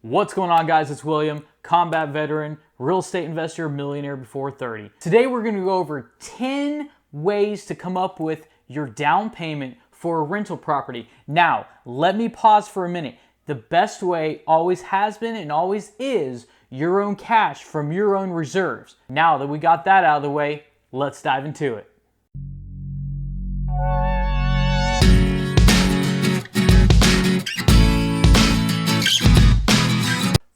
What's going on, guys? It's William, combat veteran, real estate investor, millionaire before 30. Today we're going to go over 10 ways to come up with your down payment for a rental property. Now, let me pause for a minute. The best way always has been and always is your own cash from your own reserves. Now that we got that out of the way, let's dive into it.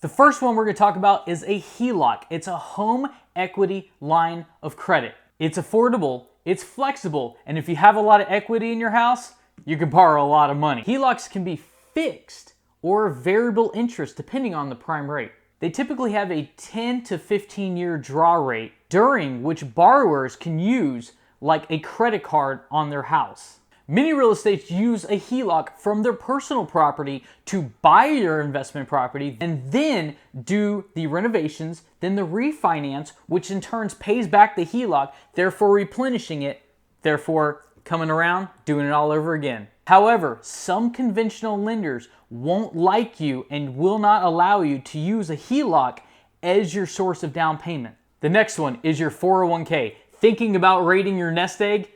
The first one we're going to talk about is a HELOC. It's a home equity line of credit. It's affordable, it's flexible, and if you have a lot of equity in your house, you can borrow a lot of money. HELOCs can be fixed or variable interest depending on the prime rate. They typically have a 10 to 15 year draw rate during which borrowers can use like a credit card on their house. Many real estates use a HELOC from their personal property to buy your investment property and then do the renovations, then the refinance, which in turn pays back the HELOC, therefore replenishing it, therefore coming around, doing it all over again. However, some conventional lenders won't like you and will not allow you to use a HELOC as your source of down payment. The next one is your 401k. Thinking about raiding your nest egg?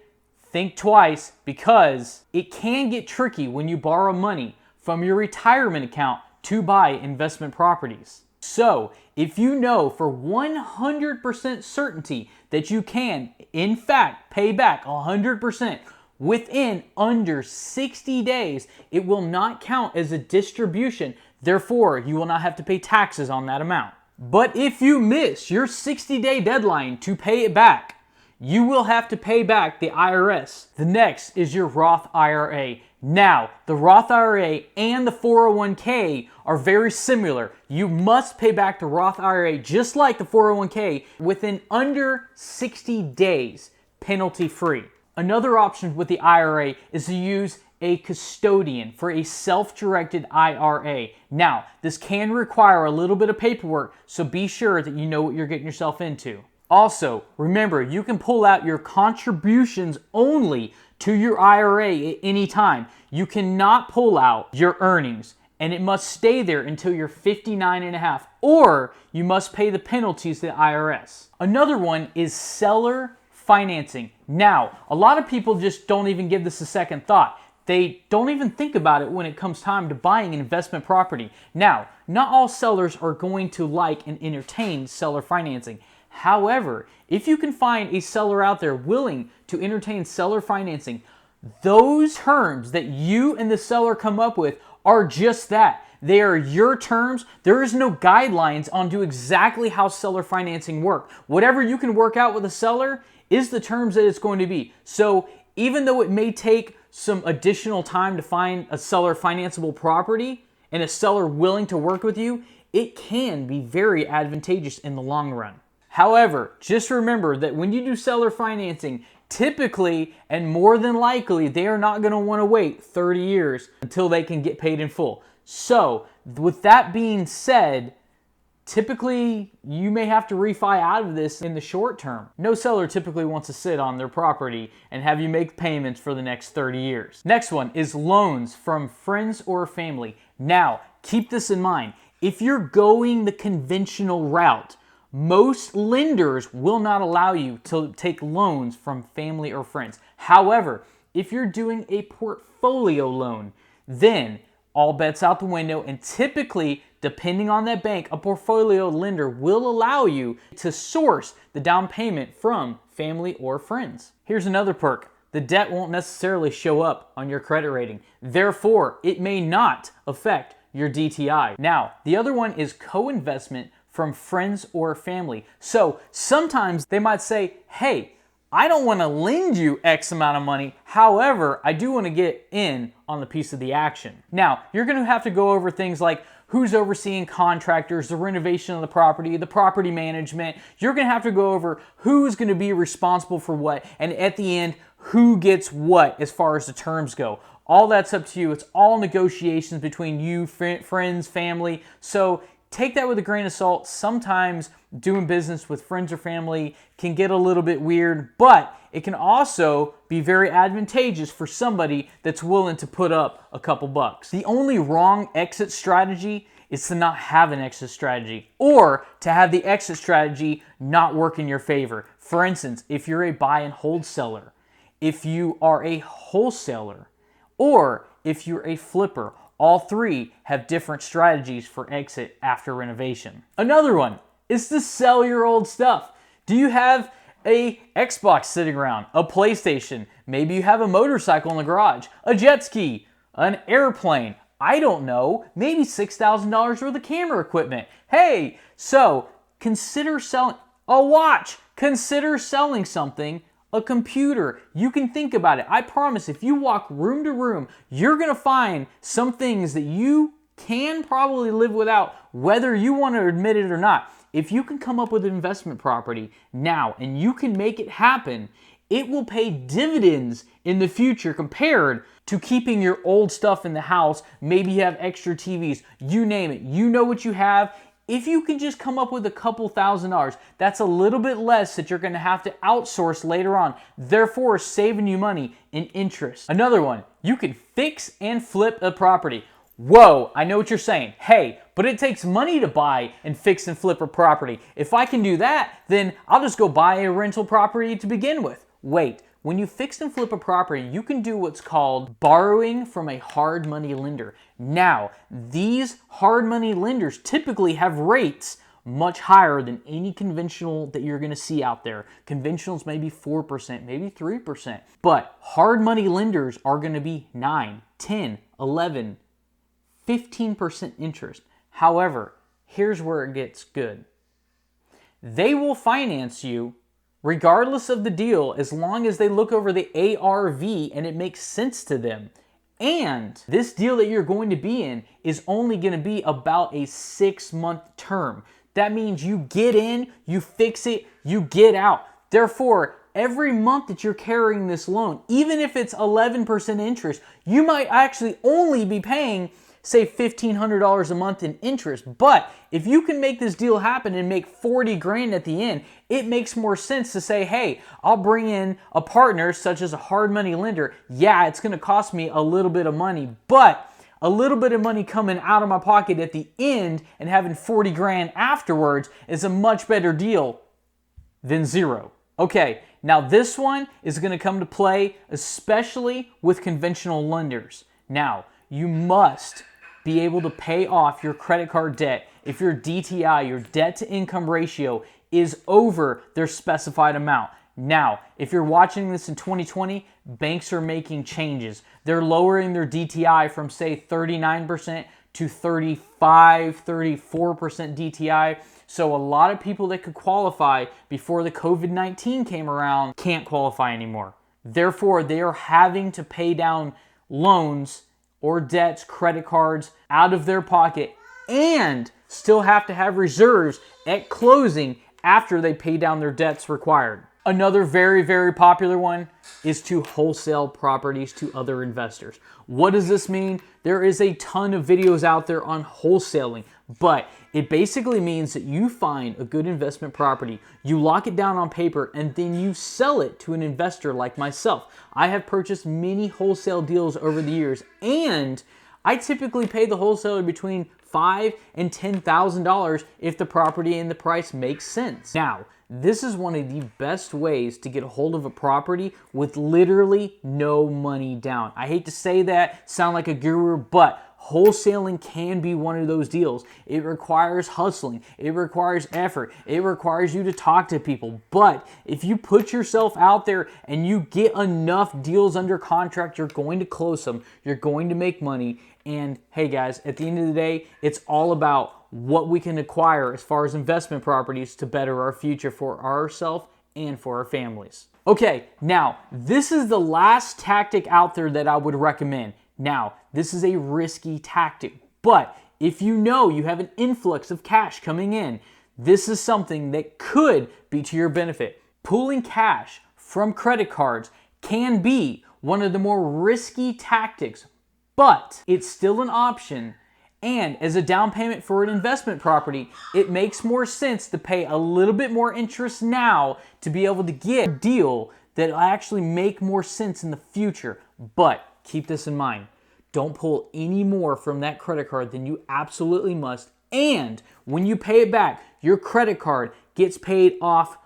Think twice, because it can get tricky when you borrow money from your retirement account to buy investment properties. So, if you know for 100% certainty that you can, in fact, pay back 100% within under 60 days, it will not count as a distribution. Therefore, you will not have to pay taxes on that amount. But if you miss your 60-day deadline to pay it back, you will have to pay back the IRS. The next is your Roth IRA. Now, the Roth IRA and the 401k are very similar. You must pay back the Roth IRA just like the 401k within under 60 days, penalty-free. Another option with the IRA is to use a custodian for a self-directed IRA. Now, this can require a little bit of paperwork, so be sure that you know what you're getting yourself into. Also, remember, you can pull out your contributions only to your IRA at any time. You cannot pull out your earnings, and it must stay there until you're 59 and a half, or you must pay the penalties to the IRS. Another one is seller financing. Now, a lot of people just don't even give this a second thought. They don't even think about it when it comes time to buying an investment property. Now, not all sellers are going to like and entertain seller financing. However, if you can find a seller out there willing to entertain seller financing, those terms that you and the seller come up with are just that. They are your terms. There is no guidelines on to exactly how seller financing work. Whatever you can work out with a seller is the terms that it's going to be. So even though it may take some additional time to find a seller financeable property and a seller willing to work with you, it can be very advantageous in the long run. However, just remember that when you do seller financing, typically and more than likely, they are not going to want to wait 30 years until they can get paid in full. So, with that being said, typically you may have to refi out of this in the short term. No seller typically wants to sit on their property and have you make payments for the next 30 years. Next one is loans from friends or family. Now, keep this in mind. If you're going the conventional route, most lenders will not allow you to take loans from family or friends. However, if you're doing a portfolio loan, then all bets out the window, and typically, depending on that bank, a portfolio lender will allow you to source the down payment from family or friends. Here's another perk. The debt won't necessarily show up on your credit rating. Therefore, it may not affect your DTI. Now, the other one is co-investment from friends or family. So sometimes they might say, hey, I don't want to lend you X amount of money. However, I do want to get in on the piece of the action. Now, you're going to have to go over things like who's overseeing contractors, the renovation of the property management. You're going to have to go over who's going to be responsible for what, and at the end, who gets what as far as the terms go. All that's up to you. It's all negotiations between you, friends, family. So take that with a grain of salt. Sometimes doing business with friends or family can get a little bit weird, but it can also be very advantageous for somebody that's willing to put up a couple bucks. The only wrong exit strategy is to not have an exit strategy or to have the exit strategy not work in your favor. For instance, if you're a buy and hold seller, if you are a wholesaler, or if you're a flipper, all three have different strategies for exit after renovation. Another one is to sell your old stuff. Do you have a Xbox sitting around, a PlayStation? Maybe you have a motorcycle in the garage, a jet ski, an airplane. I don't know, maybe $6,000 worth of camera equipment. Hey, so consider selling a watch. Consider selling something, a computer. You can think about it. I promise if you walk room to room, you're going to find some things that you can probably live without, whether you want to admit it or not. If you can come up with an investment property now and you can make it happen, it will pay dividends in the future compared to keeping your old stuff in the house. Maybe you have extra TVs, you name it. You know what you have. If you can just come up with a couple $1,000s, that's a little bit less that you're going to have to outsource later on, therefore saving you money in interest. Another one, you can fix and flip a property. Whoa, I know what you're saying. Hey, but it takes money to buy and fix and flip a property. If I can do that, then I'll just go buy a rental property to begin with. Wait, when you fix and flip a property, you can do what's called borrowing from a hard money lender. Now, these hard money lenders typically have rates much higher than any conventional that you're going to see out there. Conventionals may be 4%, maybe 3%, but hard money lenders are going to be 9, 10, 11, 15% interest. However, here's where it gets good. They will finance you regardless of the deal, as long as they look over the ARV and it makes sense to them. And this deal that you're going to be in is only going to be about a 6-month term. That means you get in, you fix it, you get out. Therefore, every month that you're carrying this loan, even if it's 11% interest, you might actually only be paying, say, $1,500 a month in interest. But if you can make this deal happen and make 40 grand at the end, it makes more sense to say, hey, I'll bring in a partner such as a hard money lender. Yeah, it's going to cost me a little bit of money, but a little bit of money coming out of my pocket at the end and having 40 grand afterwards is a much better deal than zero. Okay, now this one is going to come to play, especially with conventional lenders. Now, you must be able to pay off your credit card debt if your DTI, your debt to income ratio, is over their specified amount. Now, if you're watching this in 2020, banks are making changes. They're lowering their DTI from, say, 39% to 35, 34% DTI. So a lot of people that could qualify before the COVID-19 came around can't qualify anymore. Therefore, they are having to pay down loans or debts, credit cards, out of their pocket, and still have to have reserves at closing after they pay down their debts required. Another very, very popular one is to wholesale properties to other investors. What does this mean? There is a ton of videos out there on wholesaling, but it basically means that you find a good investment property, you lock it down on paper, and then you sell it to an investor like myself. I have purchased many wholesale deals over the years, and I typically pay the wholesaler between $5,000 and $10,000 if the property and the price makes sense. Now, this is one of the best ways to get a hold of a property with literally no money down. I hate to say that, sound like a guru, but wholesaling can be one of those deals. It requires hustling. It requires effort. It requires you to talk to people. But if you put yourself out there and you get enough deals under contract, you're going to close them. You're going to make money. And hey guys, at the end of the day, it's all about what we can acquire as far as investment properties to better our future for ourselves and for our families. Okay, now this is the last tactic out there that I would recommend. Now, this is a risky tactic, but if you know you have an influx of cash coming in, this is something that could be to your benefit. Pulling cash from credit cards can be one of the more risky tactics, but it's still an option. And as a down payment for an investment property, it makes more sense to pay a little bit more interest now to be able to get a deal that will actually make more sense in the future. But keep this in mind. Don't pull any more from that credit card than you absolutely must. And when you pay it back, your credit card gets paid off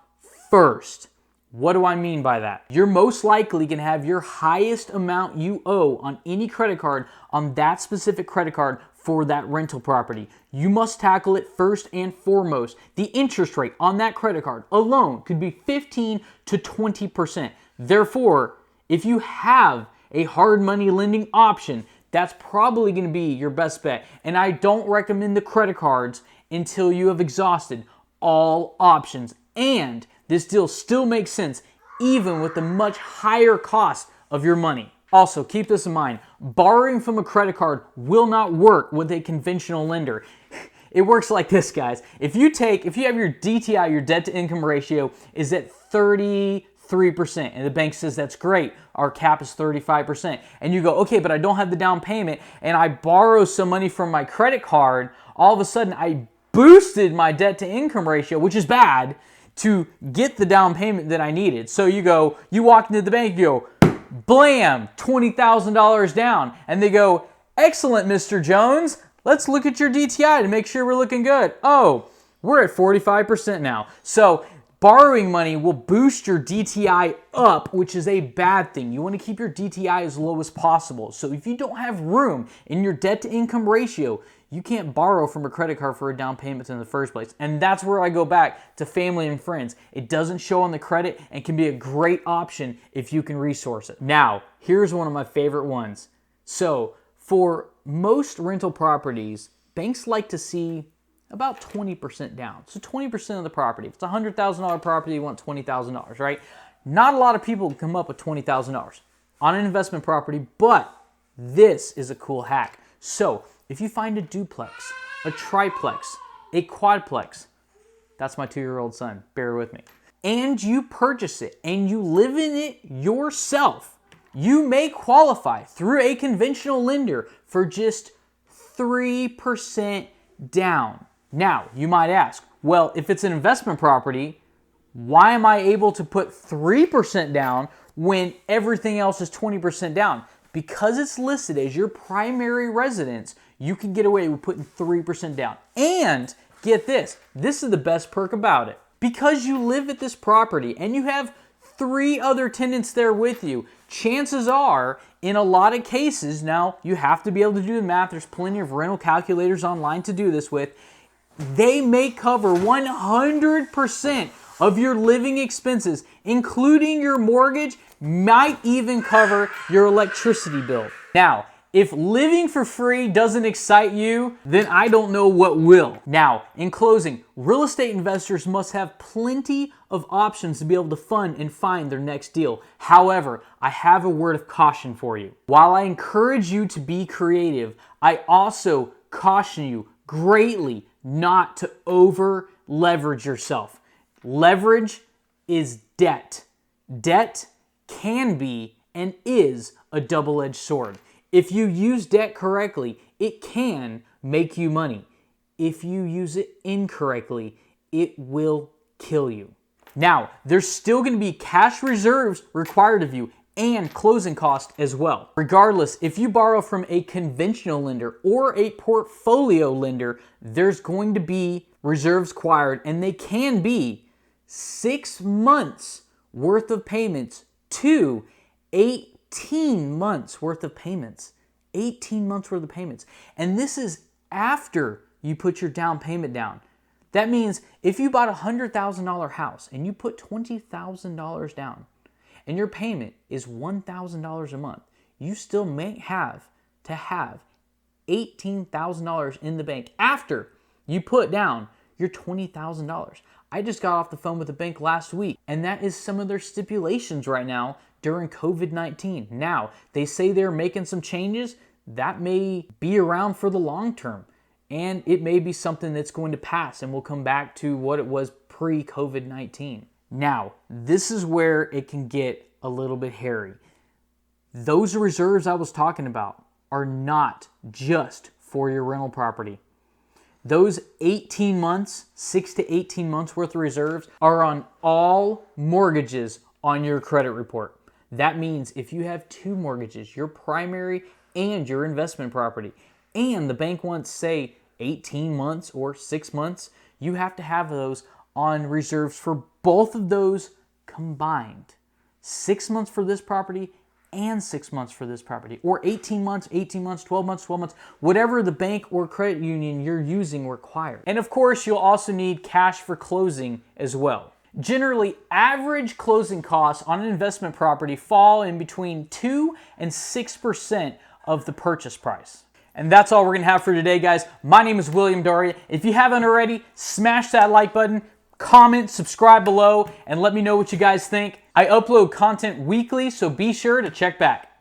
first. What do I mean by that? You're most likely going to have your highest amount you owe on any credit card on that specific credit card for that rental property. You must tackle it first and foremost. The interest rate on that credit card alone could be 15 to 20%. Therefore, if you have a hard money lending option, that's probably going to be your best bet. And I don't recommend the credit cards until you have exhausted all options. And this deal still makes sense even with the much higher cost of your money. Also, keep this in mind, borrowing from a credit card will not work with a conventional lender. It works like this, guys. If you have your DTI, your debt to income ratio is at 33%, and the bank says that's great, our cap is 35%, and you go, okay, but I don't have the down payment, and I borrow some money from my credit card, all of a sudden I boosted my debt to income ratio, which is bad, to get the down payment that I needed. So you walk into the bank, you go, blam, $20,000 down, and they go, excellent, Mr. Jones, let's look at your DTI to make sure we're looking good. Oh, we're at 45% now. So borrowing money will boost your DTI up, which is a bad thing. You want to keep your DTI as low as possible. So if you don't have room in your debt to income ratio, you can't borrow from a credit card for a down payment in the first place. And that's where I go back to family and friends. It doesn't show on the credit and can be a great option if you can resource it. Now, here's one of my favorite ones. So for most rental properties, banks like to see about 20% down. So 20% of the property. If it's a $100,000 property, you want $20,000, right? Not a lot of people come up with $20,000 on an investment property, but this is a cool hack. So if you find a duplex, a triplex, a quadplex, that's my 2-year-old son, bear with me, and you purchase it and you live in it yourself, you may qualify through a conventional lender for just 3% down. Now, you might ask, well, if it's an investment property, why am I able to put 3% down when everything else is 20% down? Because it's listed as your primary residence, you can get away with putting 3% down. And get this is the best perk about it. Because you live at this property and you have 3 other tenants there with you, chances are, in a lot of cases, now you have to be able to do the math, there's plenty of rental calculators online to do this with, they may cover 100% of your living expenses, including your mortgage, might even cover your electricity bill. Now, if living for free doesn't excite you, then I don't know what will. Now, in closing, real estate investors must have plenty of options to be able to fund and find their next deal. However, I have a word of caution for you. While I encourage you to be creative, I also caution you greatly not to over leverage yourself. Leverage is debt. Debt can be and is a double-edged sword. If you use debt correctly, it can make you money. If you use it incorrectly, it will kill you. Now, there's still going to be cash reserves required of you and closing costs as well. Regardless, if you borrow from a conventional lender or a portfolio lender, there's going to be reserves required, and they can be 6 months worth of payments to 18 months worth of payments. 18 months worth of payments. And this is after you put your down payment down. That means if you bought a $100,000 house and you put $20,000 down and your payment is $1,000 a month, you still may have to have $18,000 in the bank after you put down your $20,000. I just got off the phone with the bank last week, and that is some of their stipulations right now during COVID-19. Now, they say they're making some changes. That may be around for the long term, and it may be something that's going to pass and will come back to what it was pre-COVID-19. Now, this is where it can get a little bit hairy. Those reserves I was talking about are not just for your rental property. Those 18 months, 6 to 18 months worth of reserves are on all mortgages on your credit report. That means if you have 2 mortgages, your primary and your investment property, and the bank wants, say, 18 months or 6 months, you have to have those on reserves for both of those combined. 6 months for this property and 6 months for this property, or 18 months, 18 months, 12 months, 12 months, whatever the bank or credit union you're using requires. And of course, you'll also need cash for closing as well. Generally, average closing costs on an investment property fall in between 2 and 6% of the purchase price. And that's all we're gonna have for today, guys. My name is William Dauria. If you haven't already, smash that like button, comment, subscribe below, and let me know what you guys think. I upload content weekly, so be sure to check back.